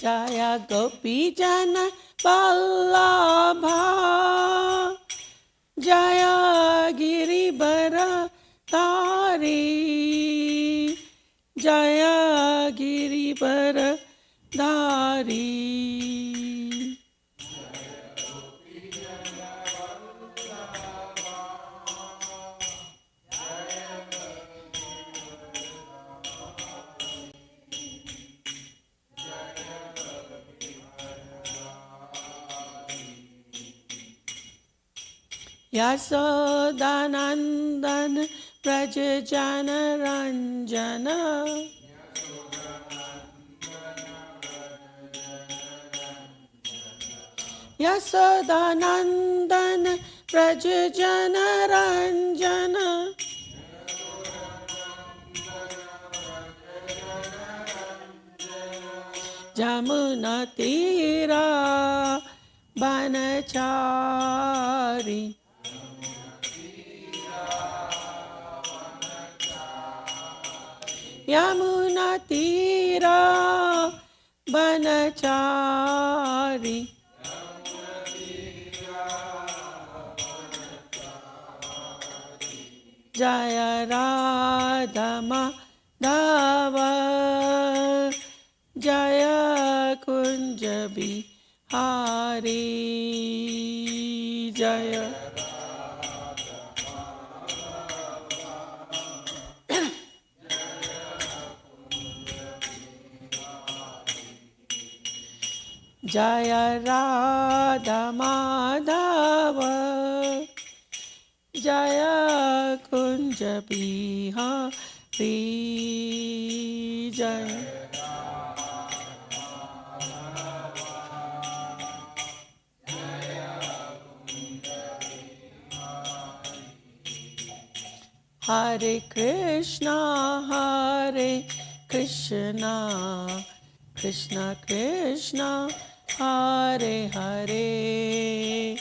Jaya Gopi Jana Vallabha Jaya Giribara Dhari Jaya Giribara Dhari Yasodanandan Brajajana Ranjana Yasodanandan Brajajana Ranjana Jamuna Tira Banachari Yamuna Tira Banachari Jaya Radha Madhava Jaya Kunja Bihari Jaya Jaya Radha Madhava Jaya Kunja Bihari Jaya Hare Krishna Krishna Krishna Hare Hare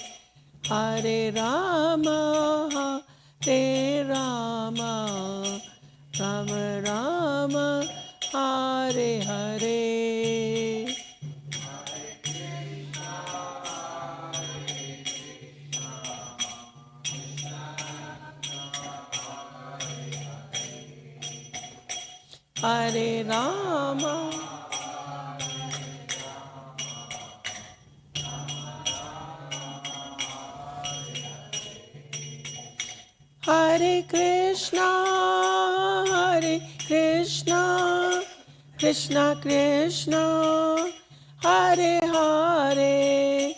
Hare Rama Rama Rama Hare Hare Hare Rama Hare Krishna Krishna Krishna Hare Hare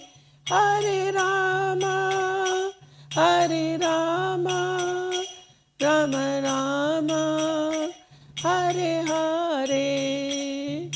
Hare Rama Rama Rama Hare Hare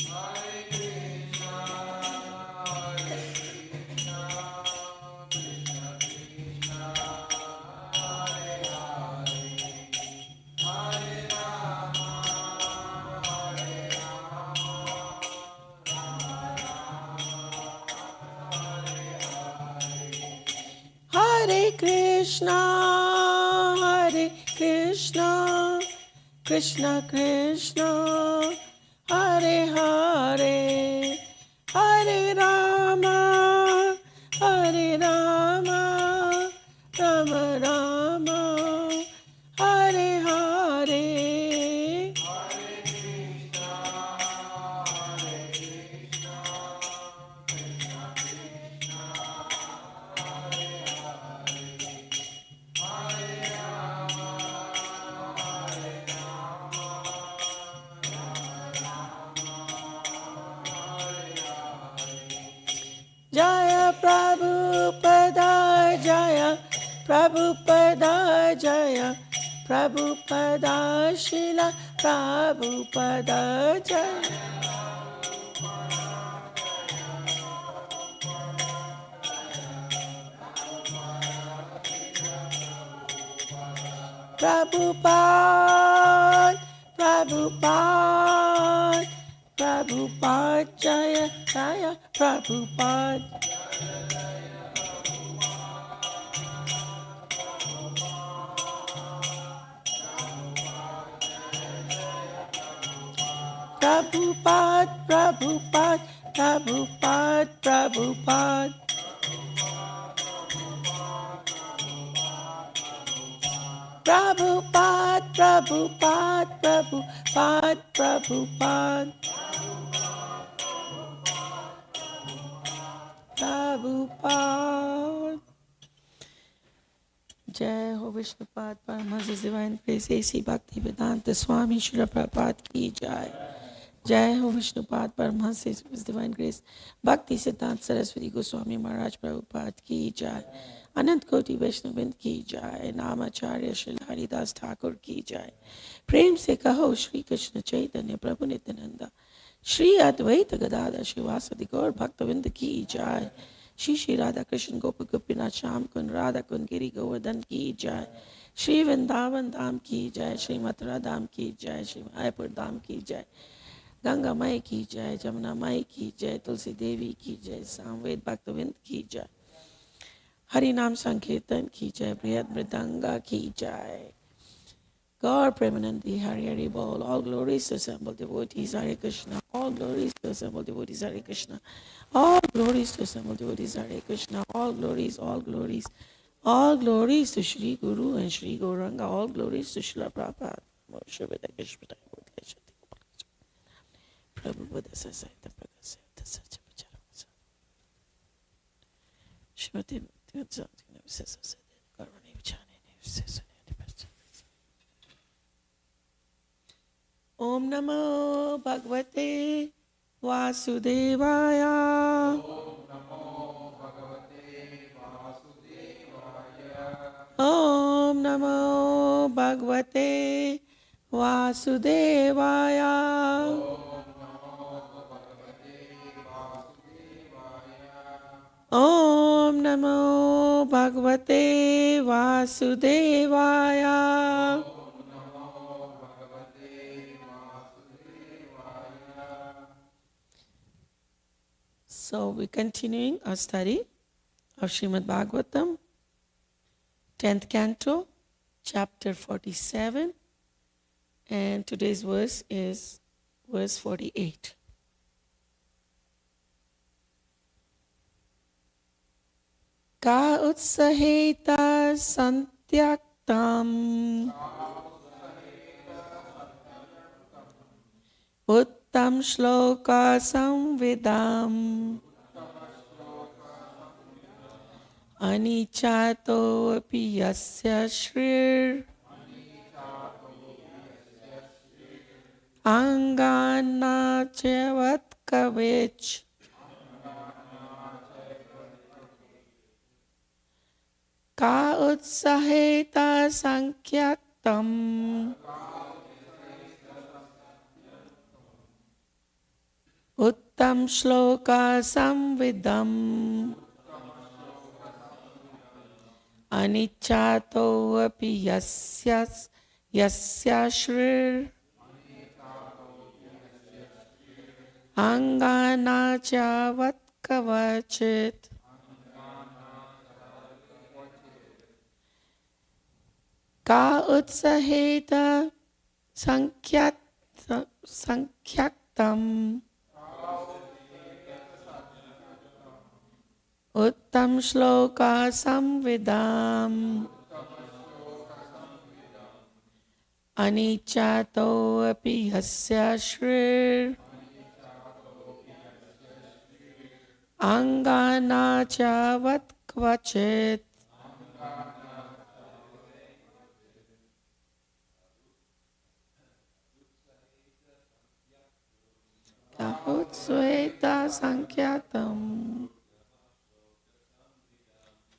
Hare Krishna Krishna Krishna Hare Hare Hare Rama Rama Rama Hare Hare Jaya Prabhupada Jaya Prabhupada Jaya Prabhupada Srila Prabhupada Jaya Prabhupada, Prabhupada, Prabhupada, Jaya, Jaya, Prabhupada. Prabhupada, Prabhupada, Prabhupada, Prabhupada. Prabhupada, Prabhupada, Prabhupada, Prabhupada. Prabhupada. Jai Ho Vishnupad Paramahansa His Divine Grace A.C. Bhaktivedanta Swami Srila Prabhupada Ki Jai. Jai Ho Vishnupad Paramahansa His Divine Grace Bhakti Siddhanta Saraswati Goswami Maharaj Prabhupada Ki Jai. Anant Koti Vaishnavind Ki Jai. Namacharya Srila Haridas Thakur Ki Jai. Prem Se Kaho Shri Krishna Chaitanya Prabhu Nityananda Shri Advaita Gadada Shivasadi Gaur Bhaktavinda Ki Jai. Shri Shri Radha Krishna Gopa Gopinath Sham Kun Radha Kun Giri Govardhan Ki Jai. Shri Vrindavan Dham Ki Jai. Shri Mathura Dham Ki Jai. Shri Mayapur Dham Ki Jai. Ganga Mai Ki Jai. Jamuna Mai Ki Jai. Tulsi Devi Ki Jai. Samved Bhaktavind Ki Jai. Harinam Sankirtan Ki Jai. Brihad Mridanga Ki Jai. Gaur Premanandi Hari Hari Bol. All glories to assembled devotees Hare Krishna. All glories to assembled devotees Hare Krishna. All glories to assembled devotees Hare Krishna. All glories, all glories. All glories to Shri Guru and Shri Gauranga. All glories to Srila Prabhupada. Prabhupada Sasaita Prakasita Sachapacharamasa. Shrimati Tivatsati Sasasati Karani Vichani Sasani. Om Namo Bhagavate Vasudevaya. Om Namo Bhagavate Vasudevaya. Om Namo Bhagavate Vasudevaya. So we're continuing our study of Srimad Bhagavatam, 10th canto, chapter 47, and today's verse is verse 48. Ka utsaheta santyaktam uttam shloka samvidam anichato api yasya shrir angana chevat kavech. Ka utsaheta sankyaktam uttam shloka samvidam anichato api yasya shrir angana chavat kavachit. Ka utsaheta sankyaktam uttam shloka samvidam anichato api yasya shrir angana chavat kvachit. Ka utsaheta sankhyatam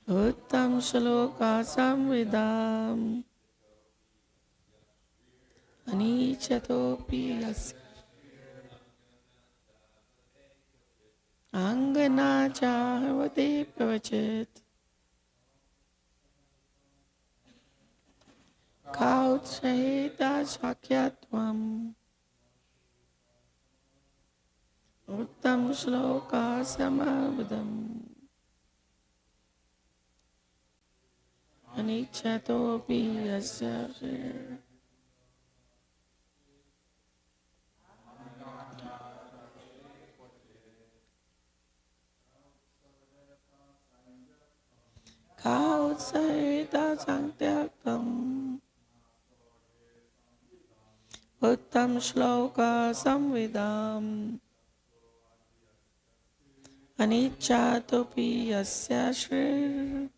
uttam shloka samvidam anichatopi yasya angana chavate pravachit. Ka utsahita shakyatvam uttam shloka samavadam anicchatopi yasya ka utsahita santyaktam uttam shloka samvidam anicchatopi yasya shrir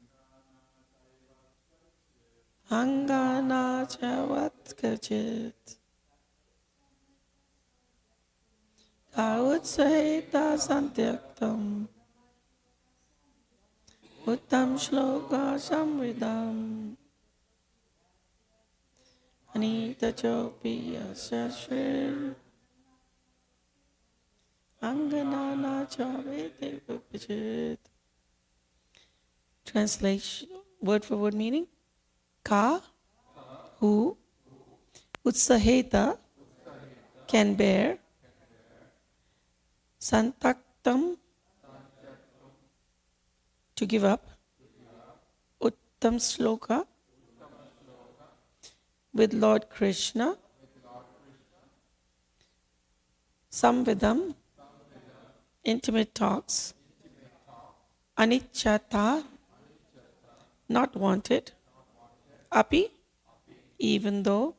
angana chavat kachit ka utsahita santyaktam uttam shloka samvidam anitachopi yasya shrir anganana chavete vipachit. Translation, word for word meaning. Ka, who, utsaheta, can bear, santaktam, to give up, uttam shloka, with Lord Krishna, samvidam, intimate talks, anicchata, not wanted, api, even though,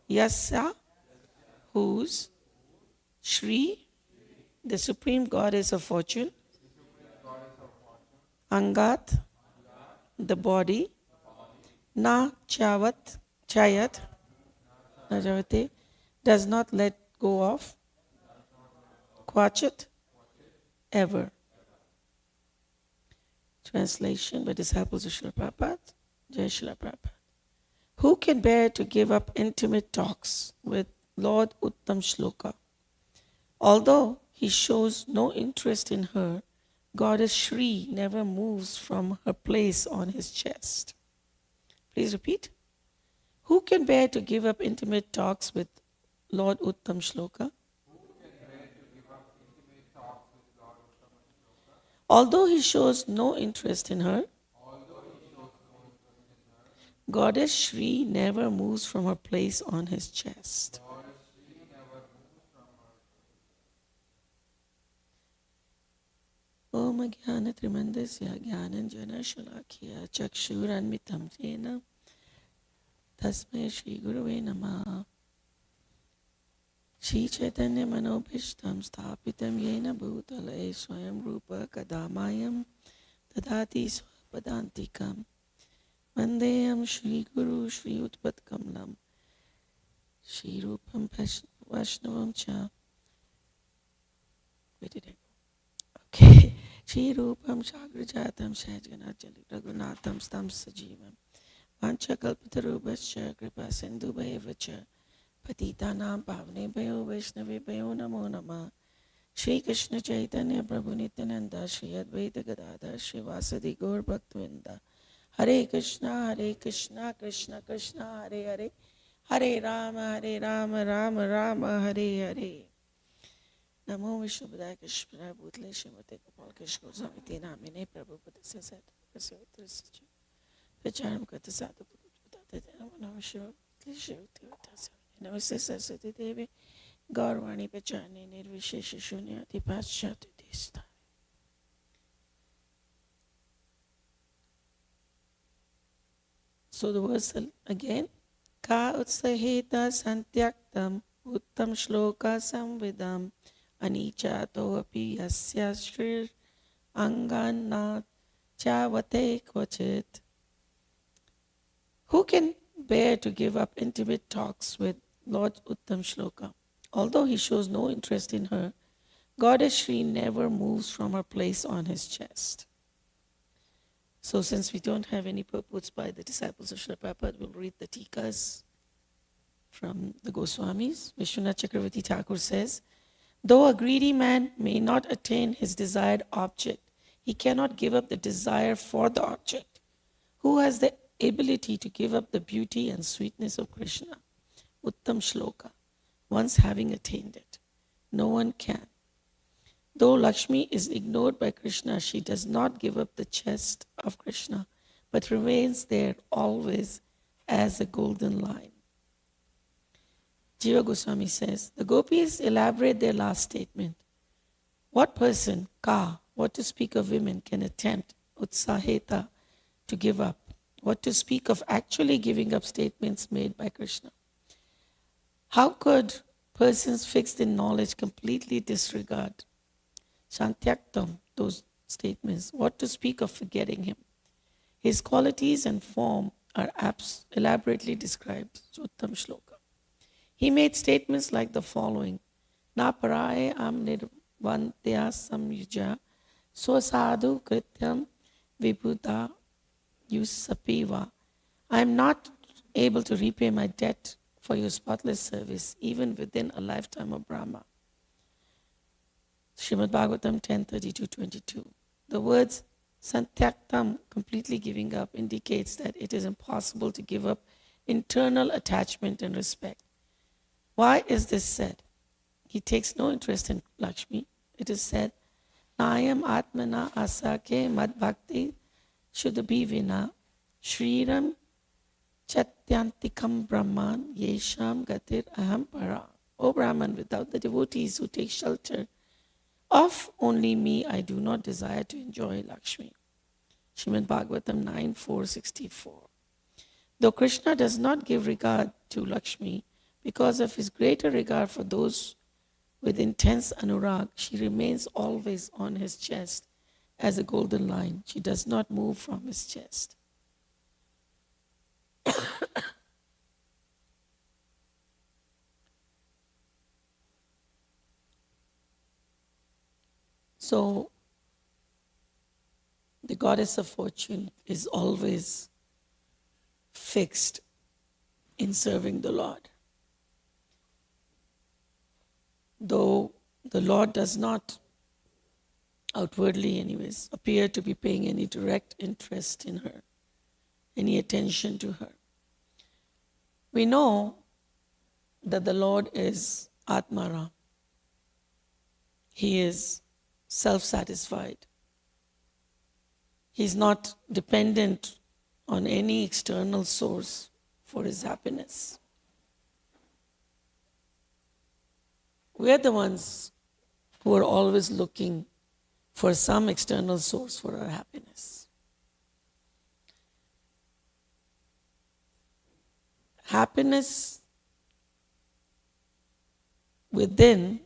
yasya, whose, Shri, the Supreme Goddess of Fortune, Angat, the body, na chayat, najavate, does not let go of, kvachit, ever. Translation by disciples of Srila Prabhupada, Jai Srila Prabhupada. Who can bear to give up intimate talks with Lord Uttam Shloka? Although he shows no interest in her, Goddess Shri never moves from her place on his chest. Please repeat. Who can bear to give up intimate talks with Lord Uttam Shloka? Although he shows no interest in her, Goddess Shri never moves from her place on his chest. Om Jnana Trimandasya Jnananjana Shalakya Chakshuranmitam Jena Tasmai Shri Gurave Namah. Shri Chaitanya Manobhishtam Sthapitam Yena Bhutale Swayam Rupa Kadamayam Tadati Swapadantikam Vandeyam Shri Guru Shri Utpat Kamlam Shri Rupam Vaishnavam Cha. Where did I go? Okay. Shri Rupam Shagrajatam Shajganachali Raghunatham Stam Sajivam Vancha Kalpatarubhascha Kripa Sindhu Bhaivacha Patitanam Pavnebhayo Vaishnavebhayo Namo Namah. Shri Krishna Chaitanya Prabhu Nityananda Shri Advaita Gadadhar Shri Vasadi Gaur Bhaktavinda. Hare Krishna Krishna Krishna Hare Hare Hare Rama Rama Rama Hare Hare. Namo Vishnupadaya Krishna Bhutle Shrimate Gopal Krishna Goswami Namine Prabhupada Sasat Prasavitra Vicharam Kata Sadhu Bhagavad Namo Shiva Klishivati Vatasa Namaste Saraswati Devi Gaurvani Pachani Nirvishesha Shunyati Paschati Desta. So the verse again. Ka utsaheta santyaktam uttam shloka samvidam anichato api yasya shrir anganat chavate kvachit. Who can bear to give up intimate talks with Lord Uttam Shloka? Although he shows no interest in her, Goddess Shri never moves from her place on his chest. So since we don't have any purports by the disciples of Srila Prabhupada, we'll read the tikas from the Goswamis. Vishwanath Chakravarti Thakur says, though a greedy man may not attain his desired object, he cannot give up the desire for the object. Who has the ability to give up the beauty and sweetness of Krishna, Uttam Shloka, once having attained it. No one can. Though Lakshmi is ignored by Krishna, she does not give up the chest of Krishna, but remains there always as a golden line. Jiva Goswami says, the gopis elaborate their last statement. What person, what to speak of women, can attempt, utsaheta, to give up? What to speak of actually giving up statements made by Krishna? How could persons fixed in knowledge completely disregard Shantyaktam, those statements? What to speak of forgetting him? His qualities and form are elaborately described. Uttam Shloka. He made statements like the following. Na paraye am nirvantya samyuja swasadu krityam vibhuta yusapiva. I am not able to repay my debt for your spotless service, even within a lifetime of Brahma. Srimad Bhagavatam 10:32-22. The words Santyaktam, completely giving up, indicates that it is impossible to give up internal attachment and respect. Why is this said? He takes no interest in Lakshmi. It is said, Nayam Atmana Asake Mad Bhakti Shuddhabi Vina Shriram Chatyantikam Brahman Yesham Gatir Aham Para. O Brahman, without the devotees who take shelter of only me, I do not desire to enjoy Lakshmi. Srimad Bhagavatam 9:464. Though Krishna does not give regard to Lakshmi, because of his greater regard for those with intense anurag, she remains always on his chest as a golden line. She does not move from his chest. So, the goddess of fortune is always fixed in serving the Lord. Though the Lord does not outwardly anyways appear to be paying any direct interest in her, any attention to her. We know that the Lord is Atmaram. He is self-satisfied. He's not dependent on any external source for his happiness. We're the ones who are always looking for some external source for our happiness. Happiness within,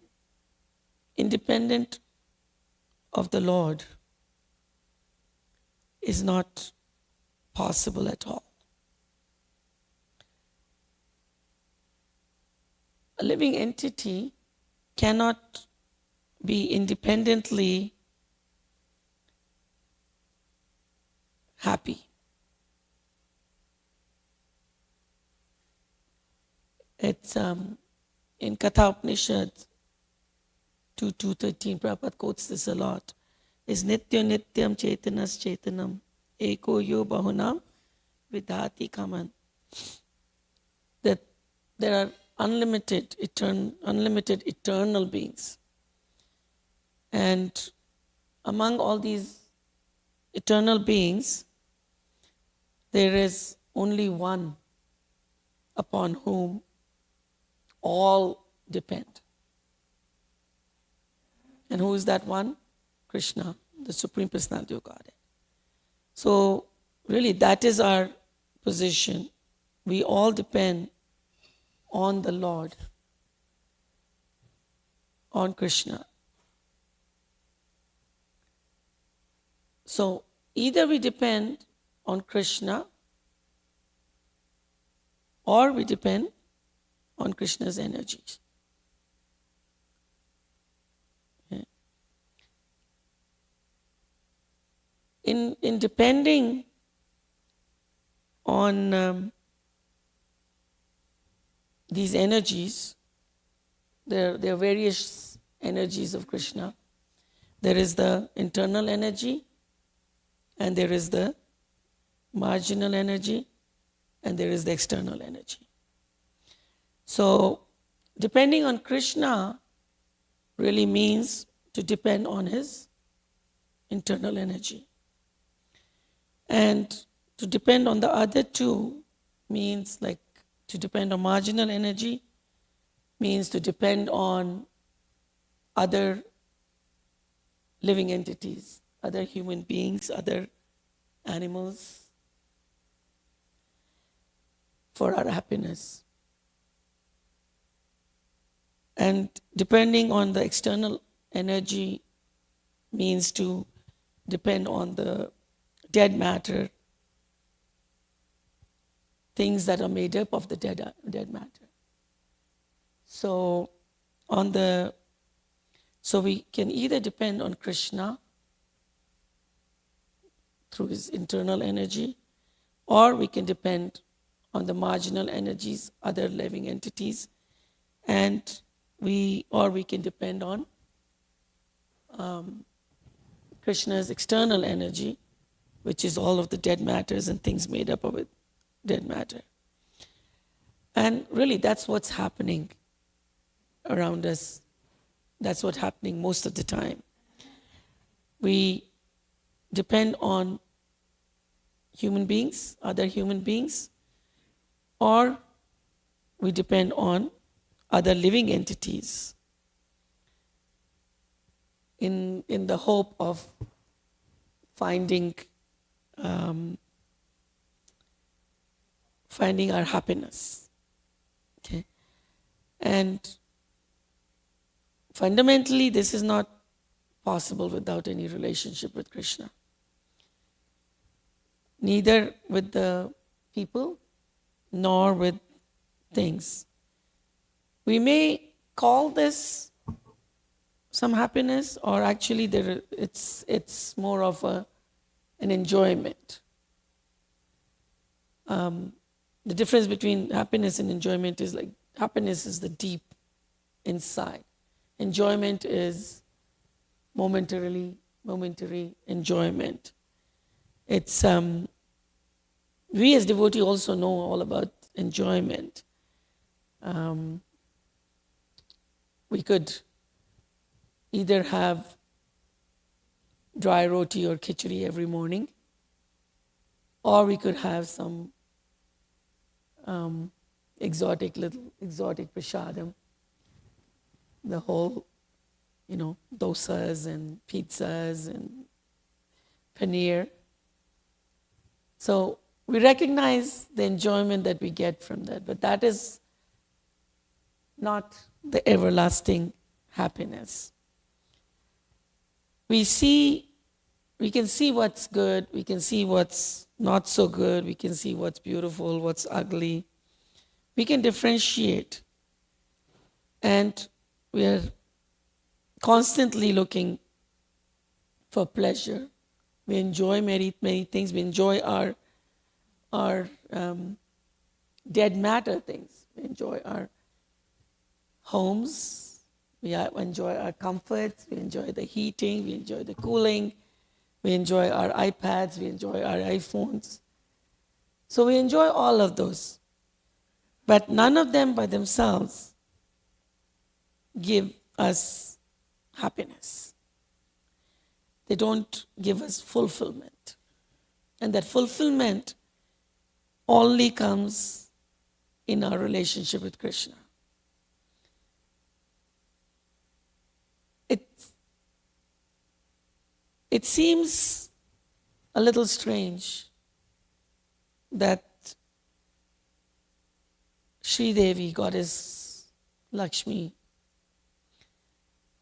independent of the Lord, is not possible at all. A living entity cannot be independently happy. It's in Katha Upanishad 2.2.13, Prabhupada quotes this a lot. Is nitya nityam chetanas chetanam eko yo bahunam vidhati kaman. That there are unlimited eternal beings. And among all these eternal beings, there is only one upon whom all depend. And who is that one? Krishna, the Supreme Personality of Godhead. So really that is our position. We all depend on the Lord, on Krishna. So either we depend on Krishna or we depend on Krishna's energies. Okay. In depending on these energies, there are various energies of Krishna. There is the internal energy and there is the marginal energy, and there is the external energy. So depending on Krishna really means to depend on his internal energy. And to depend on the other two means like to depend on marginal energy, means to depend on other living entities, other human beings, other animals for our happiness. And depending on the external energy means to depend on the dead matter, things that are made up of the dead matter. So we can either depend on Krishna through his internal energy, or we can depend on the marginal energies, other living entities, and we can depend on Krishna's external energy, which is all of the dead matters and things made up of it, dead matter. And really, that's what's happening around us. That's what's happening most of the time. We depend on human beings, other human beings, or we depend on other living entities in the hope of finding our happiness. Okay? And fundamentally, this is not possible without any relationship with Krishna. Neither with the people, nor with things. We may call this some happiness, or actually it's more of an enjoyment. The difference between happiness and enjoyment is like happiness is the deep inside. Enjoyment is momentary enjoyment. It's we as devotees also know all about enjoyment. We could either have dry roti or khichdi every morning, or we could have some exotic prasadam, the whole, dosas and pizzas and paneer. So we recognize the enjoyment that we get from that, but that is not the everlasting happiness. We can see what's good, we can see what's not so good, we can see what's beautiful, what's ugly. We can differentiate. And we are constantly looking for pleasure. We enjoy many things. We enjoy our dead matter things. We enjoy our homes. We enjoy our comforts. We enjoy the heating. We enjoy the cooling. We enjoy our iPads. We enjoy our iPhones. So we enjoy all of those. But none of them by themselves give us happiness. They don't give us fulfillment. And that fulfillment only comes in our relationship with Krishna. It seems a little strange that Sri Devi, Goddess Lakshmi,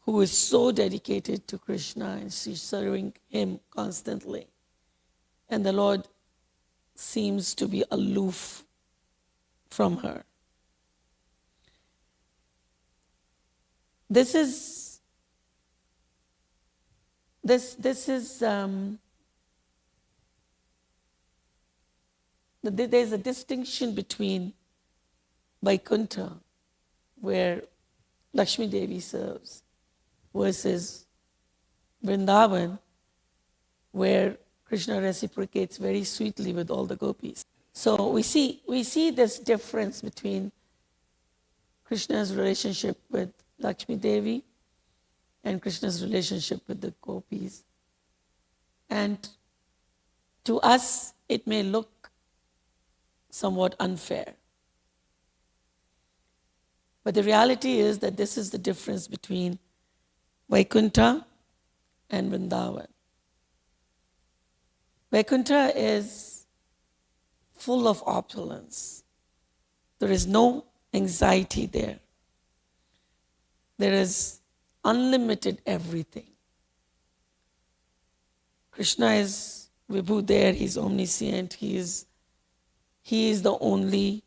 who is so dedicated to Krishna and she's serving him constantly, and the Lord seems to be aloof from her. There's a distinction between Vaikuntha, where Lakshmi Devi serves, versus Vrindavan, where Krishna reciprocates very sweetly with all the gopis. So we see this difference between Krishna's relationship with Lakshmi Devi and Krishna's relationship with the gopis. And to us, it may look somewhat unfair. But the reality is that this is the difference between Vaikuntha and Vrindavan. Vaikuntha is full of opulence. There is no anxiety there. There is unlimited everything. Krishna is Vibhu there, he's omniscient, he is the only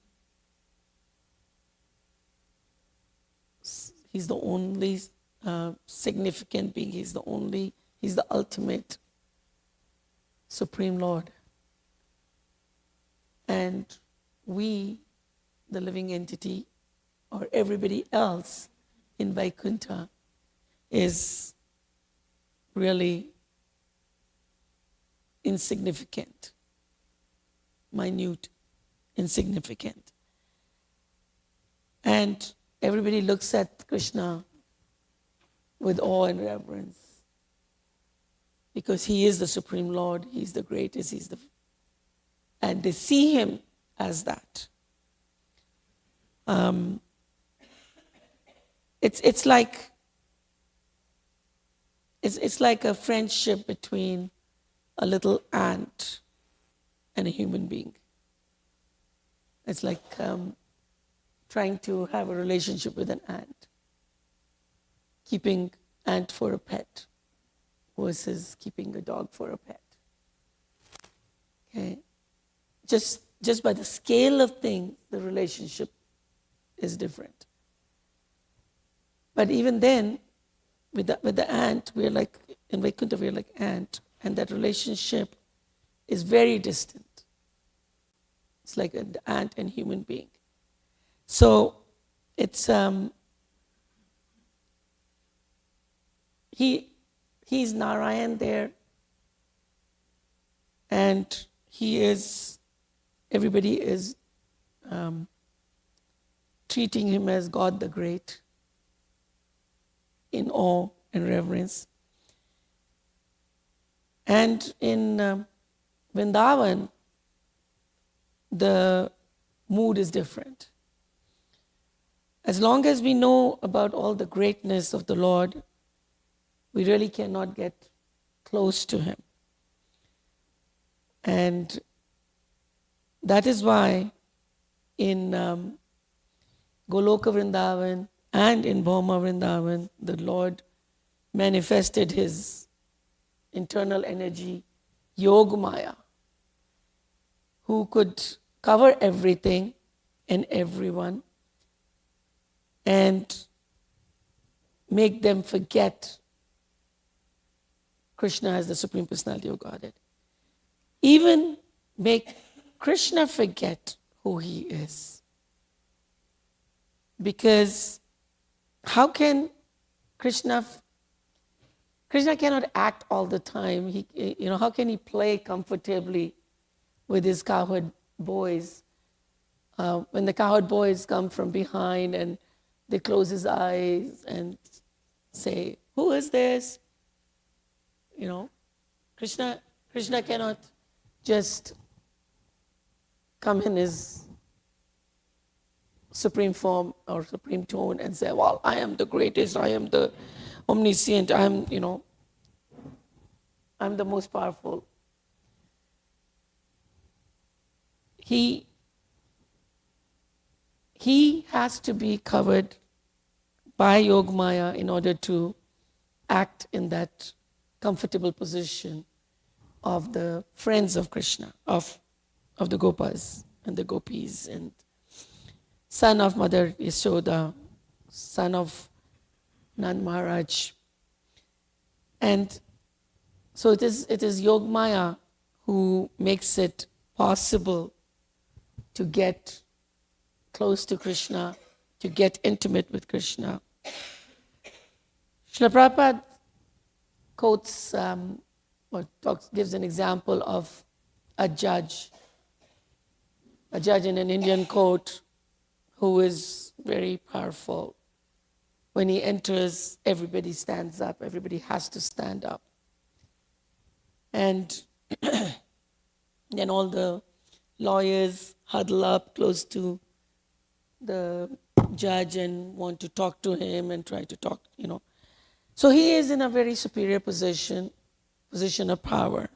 significant being, he's the ultimate Supreme Lord. And we, the living entity, or everybody else in Vaikuntha, is really insignificant, minute, insignificant. And everybody looks at Krishna with awe and reverence because he is the Supreme Lord, he's the greatest, and they see him as that. It's like a friendship between a little ant and a human being. It's like trying to have a relationship with an ant, keeping ant for a pet versus keeping a dog for a pet. Okay, just by the scale of things, the relationship is different. But even then, with the ant, we're like, in Vaikuntha, we're like ant, and that relationship is very distant. It's like an ant and human being. So it's he's Narayan there, and everybody is treating him as God the Great in awe and reverence. And in Vrindavan, the mood is different. As long as we know about all the greatness of the Lord, we really cannot get close to him. And that is why in Goloka Vrindavan and in Bhauma Vrindavan, the Lord manifested his internal energy, Yog Maya, who could cover everything and everyone and make them forget Krishna as the Supreme Personality of Godhead. Even make Krishna forget who he is. Because how can Krishna cannot act all the time. How can he play comfortably with his cowherd boys? When the cowherd boys come from behind and they close his eyes and say, "Who is this?" Krishna cannot just come in his supreme form or supreme tone and say, "Well, I am the greatest, I am the omniscient, I'm the most powerful." He has to be covered by Yog Maya in order to act in that comfortable position of the friends of Krishna, of the Gopas and the Gopis, and son of Mother Yashoda, son of Nand Maharaj. And so it is Yog Maya who makes it possible to get close to Krishna, to get intimate with Krishna. Srila Prabhupada quotes or gives an example of a judge in an Indian court who is very powerful. When he enters, everybody stands up. Everybody has to stand up. And then all the lawyers huddle up close to the judge and want to talk to him and try to talk, So he is in a very superior position of power.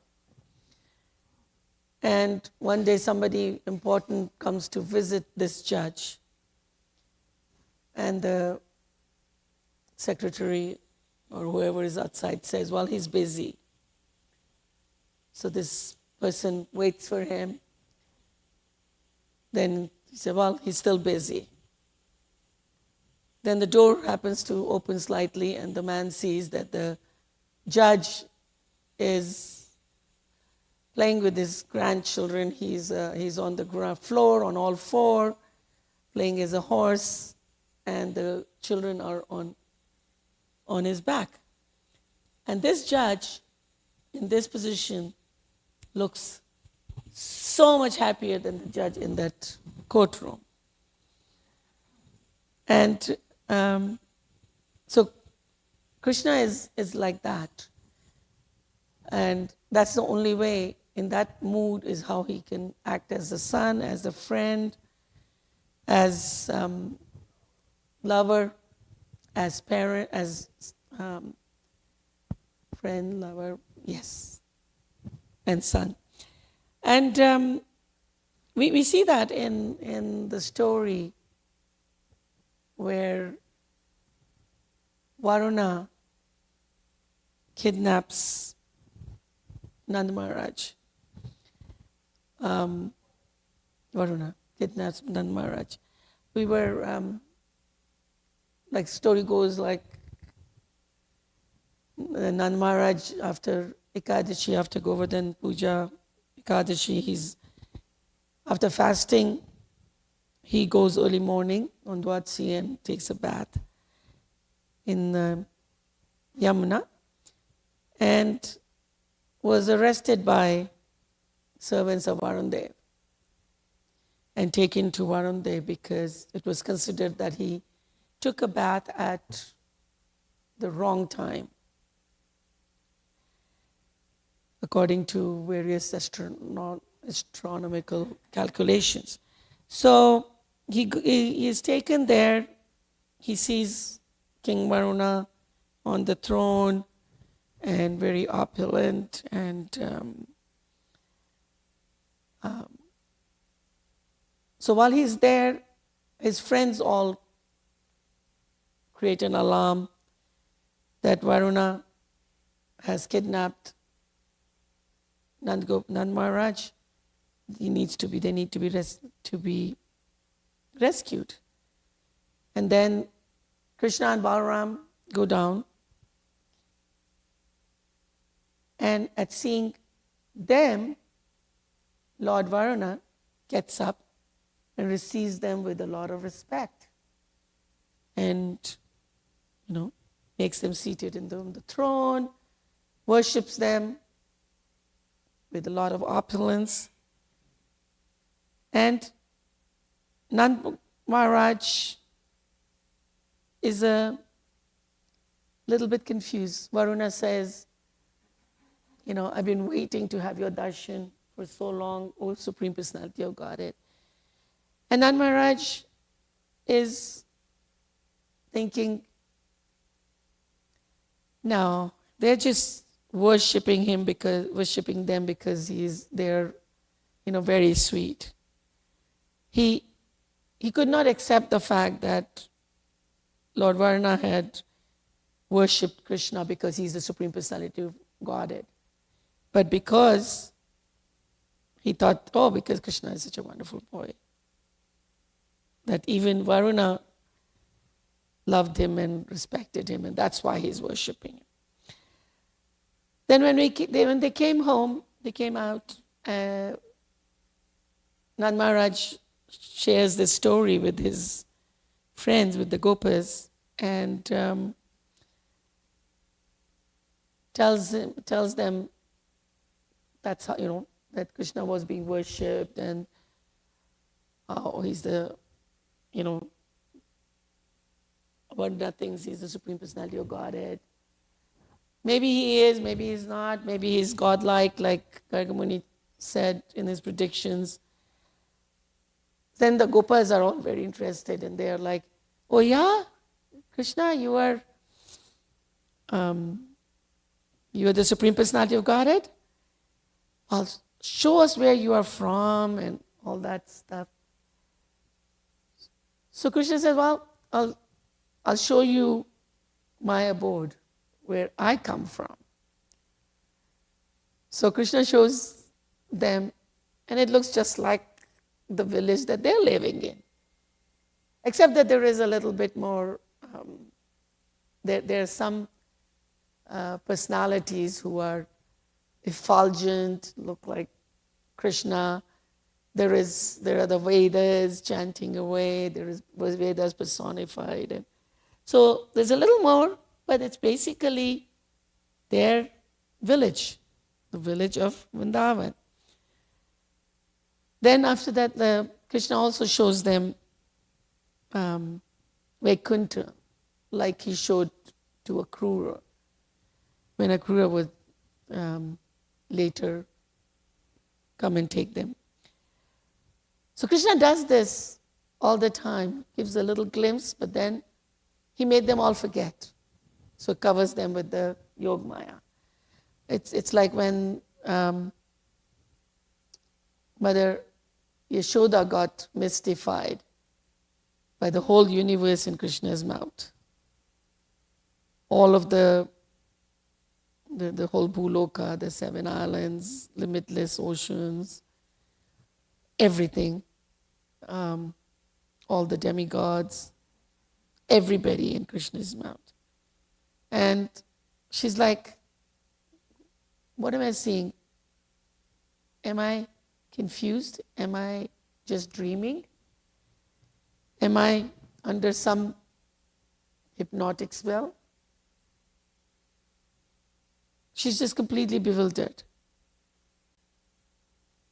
And one day somebody important comes to visit this judge. And the secretary or whoever is outside says, well, he's busy. So this person waits for him. Then he said, well, he's still busy. Then the door happens to open slightly and the man sees that the judge is playing with his grandchildren. He's on the ground floor on all four, playing as a horse, and the children are on his back. And this judge, in this position, looks so much happier than the judge in that courtroom. And so Krishna is like that. And that's the only way, in that mood, is how he can act as a son, as a friend, as lover, as parent, as friend, lover, yes, and son. And we see that in the story where Varuna kidnaps Nand Maharaj. Varuna kidnaps Nand Maharaj. We were, like story goes, like Nand Maharaj after Ekadashi, after Govardhan Puja, Ekadashi, after fasting, he goes early morning on Dwadasi and takes a bath in Yamuna, and was arrested by servants of Varun Dev and taken to Varun Dev because it was considered that he took a bath at the wrong time, according to various astronomical calculations. So he is taken there. He sees King Varuna on the throne and very opulent, and so while he's there, his friends all create an alarm that Varuna has kidnapped Nand Maharaj. They need to be rescued. And then Krishna and Balaram go down, and at seeing them, Lord Varuna gets up and receives them with a lot of respect, and makes them seated on the throne, worships them with a lot of opulence. And Nand Maharaj is a little bit confused. Varuna says, I've been waiting to have your darshan for so long, O Supreme Personality of Godhead. And Nand Maharaj is thinking, no, they're just worshipping them because they're very sweet. He could not accept the fact that Lord Varuna had worshipped Krishna because he's the Supreme Personality of Godhead. But because he thought, because Krishna is such a wonderful boy, that even Varuna loved him and respected him, and that's why he's worshipping him. Then when they came home, they came out, Nand Maharaj shares this story with his friends, with the Gopas, and tells them that's how, that Krishna was being worshipped, and he's the, about nothings, he's the Supreme Personality of Godhead. Maybe he is, maybe he's not, maybe he's godlike, like Gargamuni said in his predictions. Then the Gopas are all very interested, and they are like, oh yeah, Krishna, you are the Supreme Personality of Godhead? Well, show us where you are from and all that stuff. So Krishna said, well, I'll show you my abode, where I come from. So Krishna shows them, and it looks just like the village that they're living in. Except that there is a little bit more, there are some personalities who are effulgent, look like Krishna. There are the Vedas chanting away, there is Vedas personified. And so there's a little more, but it's basically their village, the village of Vrindavan. Then after that, Krishna also shows them Vaikuntha, like he showed to Akrura, when Akrura would later come and take them. So Krishna does this all the time, gives a little glimpse, but then he made them all forget. So covers them with the Yogmaya. It's like when Mother Yashoda got mystified by the whole universe in Krishna's mouth. All of the whole Bhuloka, the 7 islands, limitless oceans, everything, all the demigods, everybody in Krishna's mouth. And she's like, what am I seeing? Am I confused? Am I just dreaming? Am I under some hypnotic spell? She's just completely bewildered.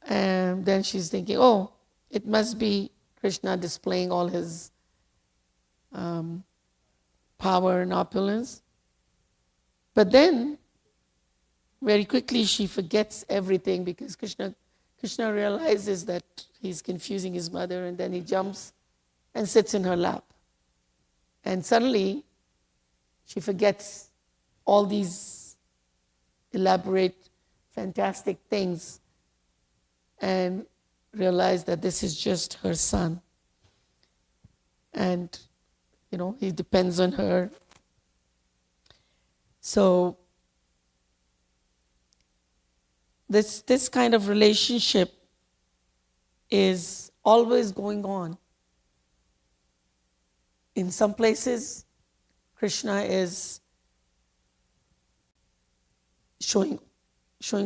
And then she's thinking, oh, it must be Krishna displaying all his power and opulence. But then, very quickly, she forgets everything, because Krishna realizes that he's confusing his mother, and then he jumps and sits in her lap. And suddenly, she forgets all these elaborate, fantastic things, and realizes that this is just her son. And, he depends on her. So, this kind of relationship is always going on. In some places, Krishna is showing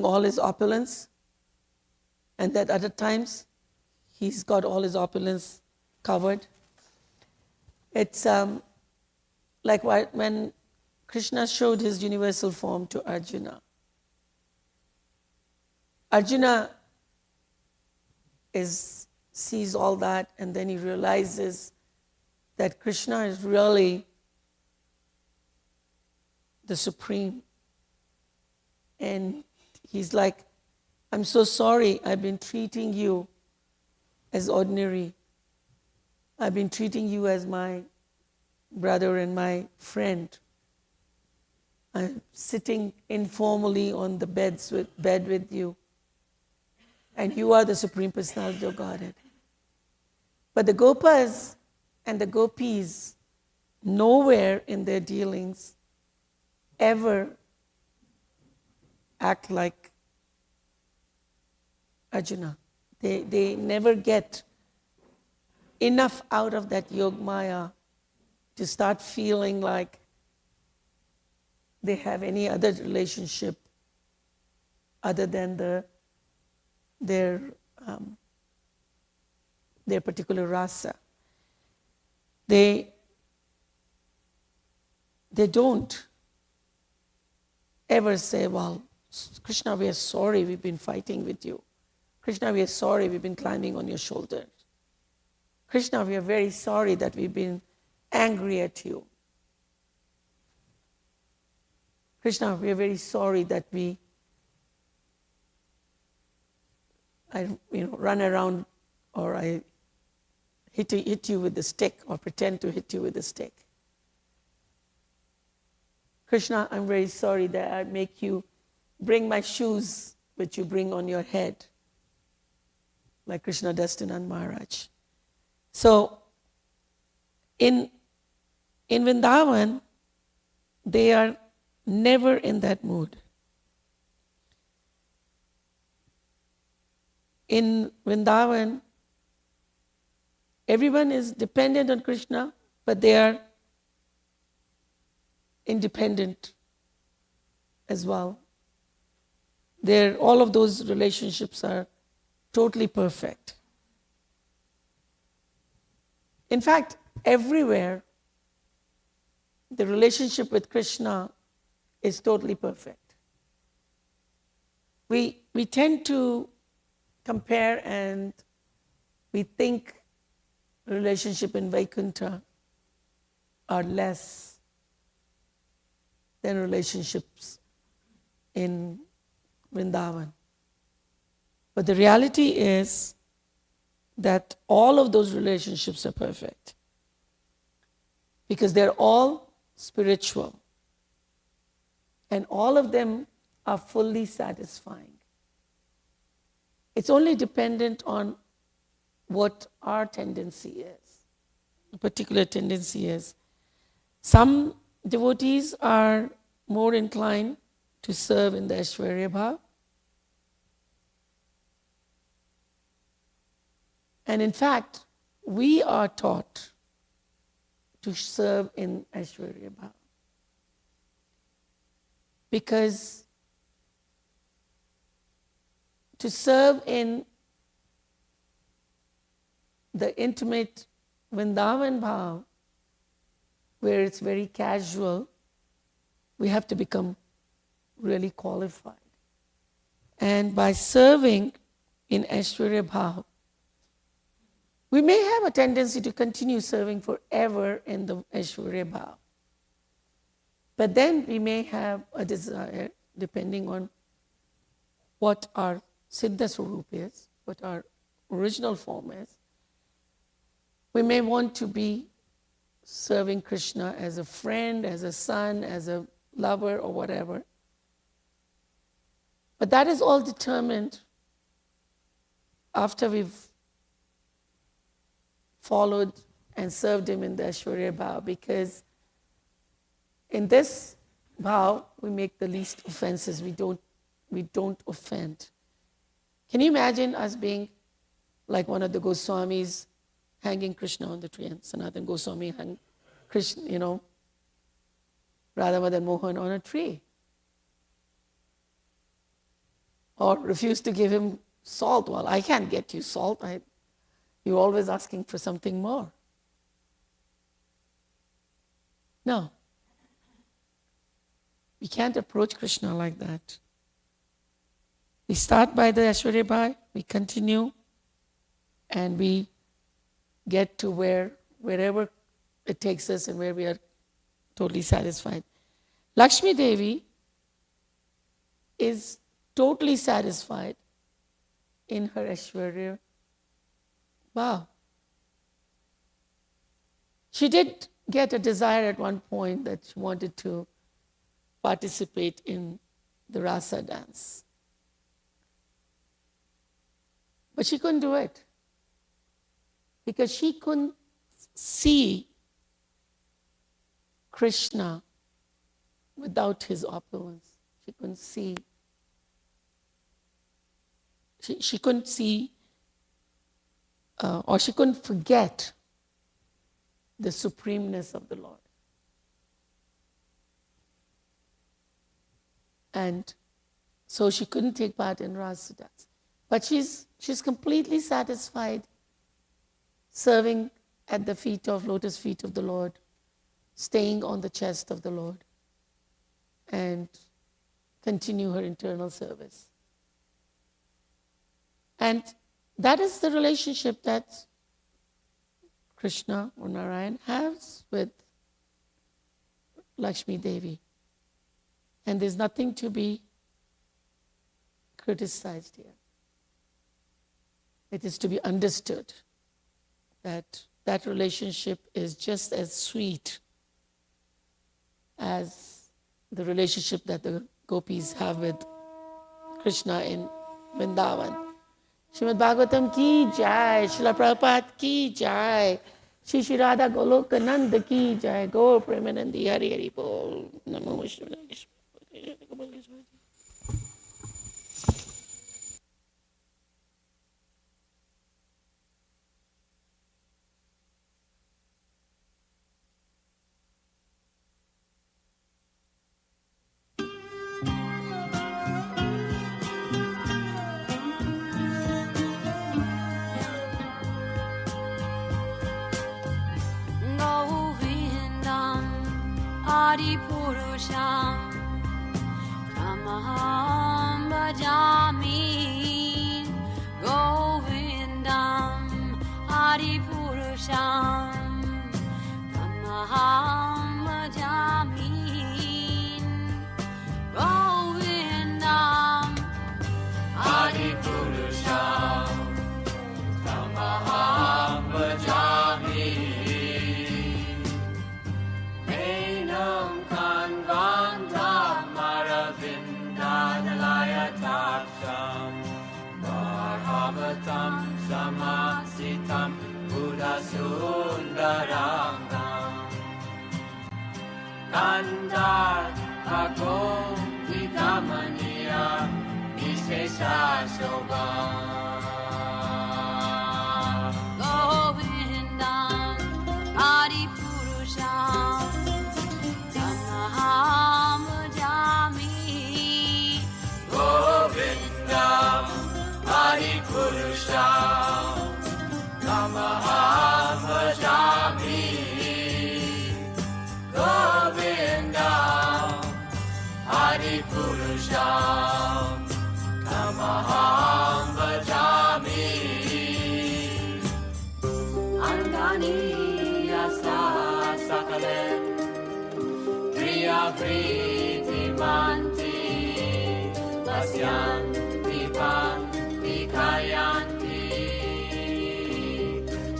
all his opulence, and at other times, he's got all his opulence covered. It's like when Krishna showed his universal form to Arjuna. Arjuna sees all that, and then he realizes that Krishna is really the Supreme. And he's like, I'm so sorry, I've been treating you as ordinary. I've been treating you as my brother and my friend. I'm sitting informally on the bed with you. And you are the Supreme Personality of Godhead. But the Gopas and the Gopis, nowhere in their dealings ever act like Arjuna. They never get enough out of that Yogmaya to start feeling like they have any other relationship other than their particular rasa. They don't ever say, well, Krishna, we are sorry we've been fighting with you. Krishna, we are sorry we've been climbing on your shoulder. Krishna, we are very sorry that we've been angry at you. Krishna, we are very sorry that I run around or I hit you with the stick or pretend to hit you with the stick. Krishna, I'm very sorry that I make you bring my shoes which you bring on your head, like Krishna does to Nand Maharaj. So, in Vrindavan, they are never in that mood. In Vrindavan, everyone is dependent on Krishna, but they are independent as well. All of those relationships are totally perfect. In fact, everywhere, the relationship with Krishna is totally perfect. We tend to compare and we think relationship in Vaikuntha are less than relationships in Vrindavan. But the reality is that all of those relationships are perfect because they're all spiritual and all of them are fully satisfying. It's only dependent on what our tendency is. A particular tendency is. Some devotees are more inclined to serve in the Aishwarya Bhav. And in fact, we are taught to serve in Aishwarya Bhav. Because to serve in the intimate Vrindavan Bhav, where it's very casual, we have to become really qualified. And by serving in Aishwarya Bhav, we may have a tendency to continue serving forever in the Aishwarya Bhav. But then we may have a desire, depending on what our Siddha Swarup is, what our original form is. We may want to be serving Krishna as a friend, as a son, as a lover, or whatever. But that is all determined after we've followed and served him in the Aishwarya Bhav, because in this Bhav we make the least offenses. We don't offend. Can you imagine us being like one of the Goswamis hanging Krishna on the tree, and Sanatana Goswami hang Krishna, Radha Madan Mohan on a tree? Or refuse to give him salt. Well, I can't get you salt. You're always asking for something more. No. We can't approach Krishna like that. We start by the Aishwarya Bhav, we continue, and we get to wherever it takes us and where we are totally satisfied. Lakshmi Devi is totally satisfied in her Aishwarya Bhav. She did get a desire at one point that she wanted to participate in the rasa dance. But she couldn't do it because she couldn't see Krishna without his opulence. She couldn't see. She couldn't see, or she couldn't forget the supremeness of the Lord. And so she couldn't take part in rasa dance. But she's completely satisfied serving at the lotus feet of the Lord, staying on the chest of the Lord, and continue her internal service. And that is the relationship that Krishna or Narayan has with Lakshmi Devi. And there's nothing to be criticized here. It is to be understood that that relationship is just as sweet as the relationship that the gopis have with Krishna in Vrindavan. Srimad Bhagavatam ki jai, Srila Prabhupada ki jai, Shri Shri Radha Goloka Nanda ki jai, Gaur Premanandi Hari Hari Bol, Namo Vishnu. Adipurusham Tamaham Bhajami Govindam Adipurusham Tamaham Bhajami Govindam Adipurusham Tamaham Bhajami Samasitam Buddha Sundarangam Kandar Agom Vidamaniya Vishesha Shobham Govindam Adipurusham Tamaham Bhajami Govindam Adipurusham Tamaham Bhajami Govindam Adipurusham Tamaham Bhajami Angani Yasa Sakalen Priya Vriti Manti Lasyan Vipan Kayanti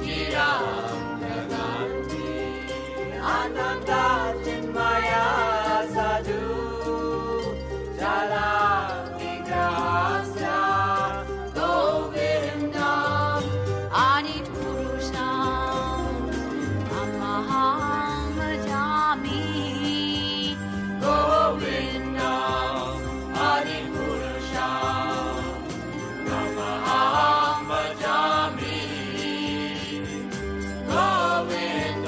Jiram Naganti Ananda Chinmaya Sadhu Jala Vigrahasya Govindam Adipurusham Tamaham Bhajami Govindam Adipurusham Tamaham Bhajami Govindam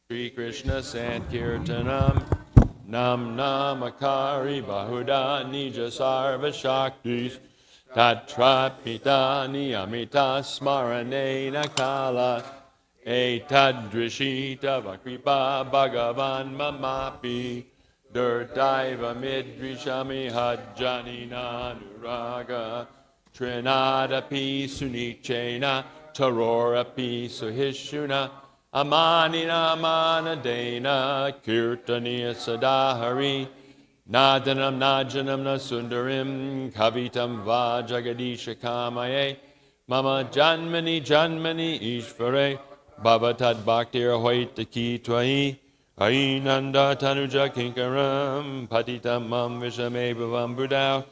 Sri Krishna Sankirtanam Nam Namakari Bahuda Nija Sarva Shaktis Tatrapita Niyamita Smaranena Kala Etadrishita Vakripa Bhagavan Mamapi Durtaiva Midrishami Hajjani Nanuraga Trinadapi Sunichena Tarorapi Suhishuna Amanina Manadena Kirtaniya Sadahari Nadanam Najanam Nasundarim Kavitam Va Jagadisha Kamaye Mama Janmani Janmani Ishvare Bhavatad Bhaktir Hoitaki Twai Ainanda Tanuja Kinkaram Patitam Mam Vishame Bhavam Budao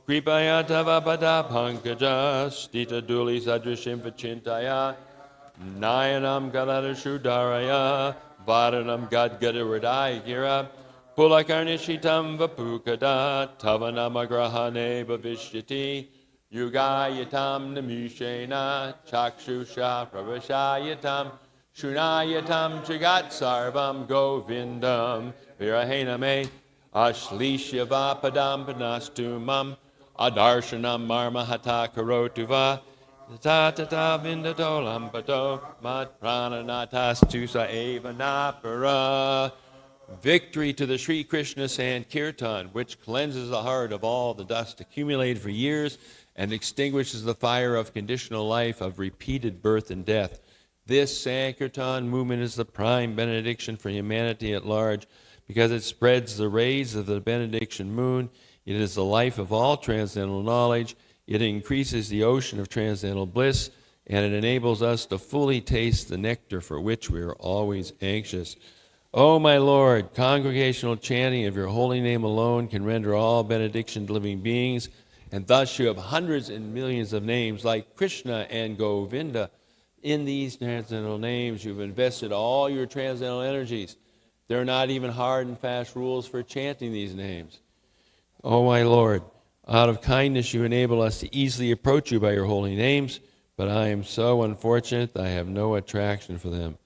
Kripayata Vapada Pankaja Stita Duli Sadrishim Vachintaya Nayanam Galata Shudaraya Varanam Gadgadaradaya Gira Pulakarnishitam Vapukada Tavanamagrahane Bhavishyati Yugayatam Namishena Chakshusha Pravashayatam Shunayatam Jagat Sarvam Govindam Virahename Ashlishya Vapadam Panastumam Adarshanam Marmahata Karotuva Tatata Vindato Lampato Mat Prananatastusa Eva Napara. Victory to the Sri Krishna Sankirtan, which cleanses the heart of all the dust accumulated for years and extinguishes the fire of conditional life of repeated birth and death. This Sankirtan movement is the prime benediction for humanity at large because it spreads the rays of the benediction moon. It is the life of all transcendental knowledge. It increases the ocean of transcendental bliss, and it enables us to fully taste the nectar for which we are always anxious. O my Lord, congregational chanting of your holy name alone can render all benediction to living beings, and thus you have hundreds and millions of names like Krishna and Govinda. In these transcendental names, you've invested all your transcendental energies. There are not even hard and fast rules for chanting these names. O my Lord, out of kindness you enable us to easily approach you by your holy names, but I am so unfortunate that I have no attraction for them.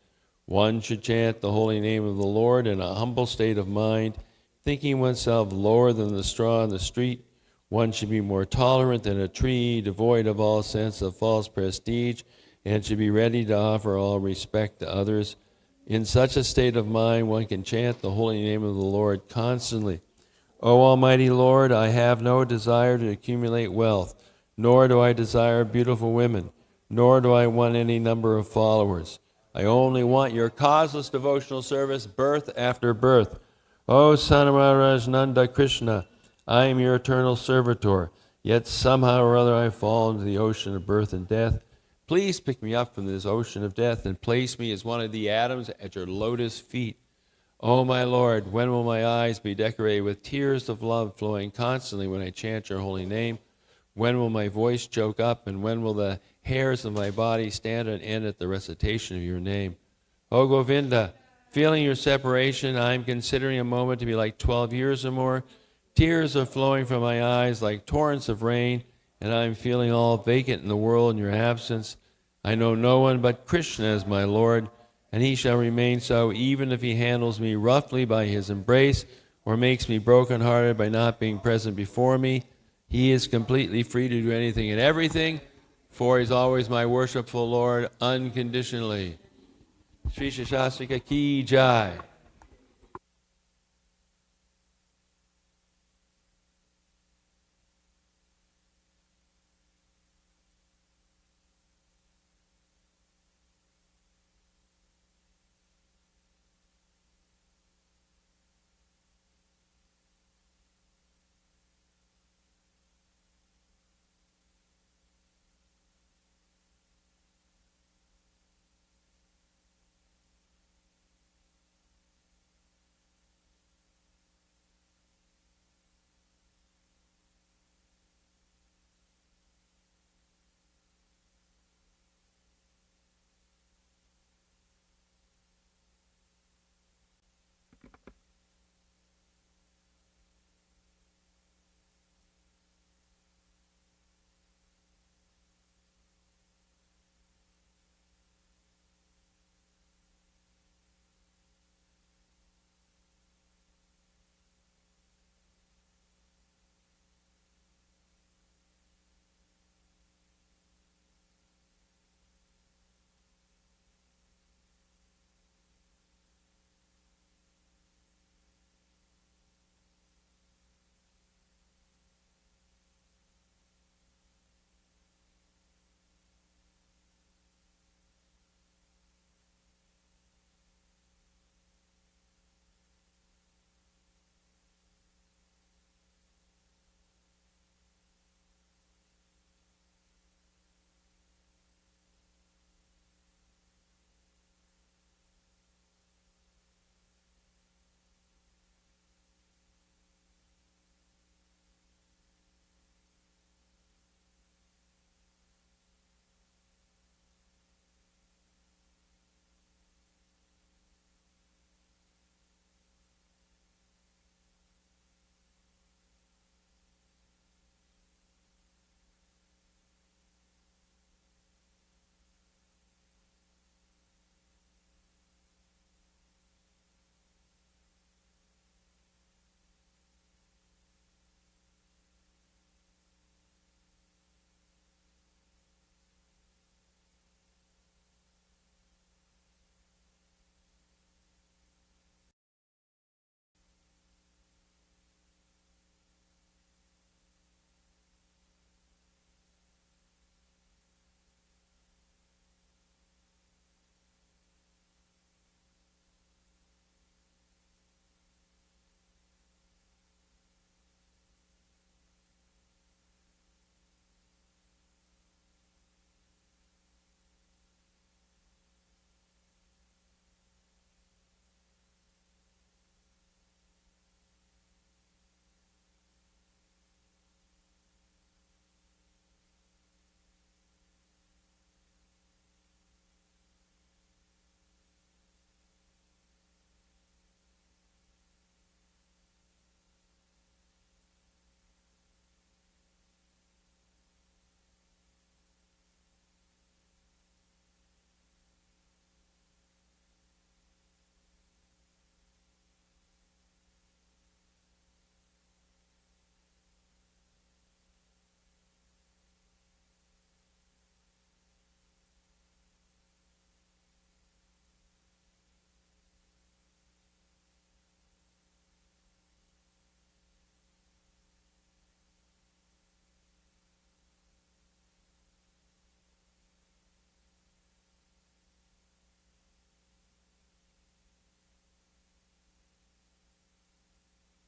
One should chant the holy name of the Lord in a humble state of mind, thinking oneself lower than the straw in the street. One should be more tolerant than a tree, devoid of all sense of false prestige, and should be ready to offer all respect to others. In such a state of mind, one can chant the holy name of the Lord constantly. O Almighty Lord, I have no desire to accumulate wealth, nor do I desire beautiful women, nor do I want any number of followers. I only want your causeless devotional service, birth after birth. O Son of Maharaj Nanda Krishna, I am your eternal servitor, yet somehow or other I fall into the ocean of birth and death. Please pick me up from this ocean of death and place me as one of the atoms at your lotus feet. O my Lord, when will my eyes be decorated with tears of love flowing constantly when I chant your holy name? When will my voice choke up, and when will the hairs of my body stand on end at the recitation of your name? O Govinda, feeling your separation, I am considering a moment to be like 12 years or more. Tears are flowing from my eyes like torrents of rain, and I am feeling all vacant in the world in your absence. I know no one but Krishna as my Lord, and he shall remain so even if he handles me roughly by his embrace or makes me broken-hearted by not being present before me. He is completely free to do anything and everything, for he is always my worshipful Lord unconditionally. Sri Shastrika Ki Jai.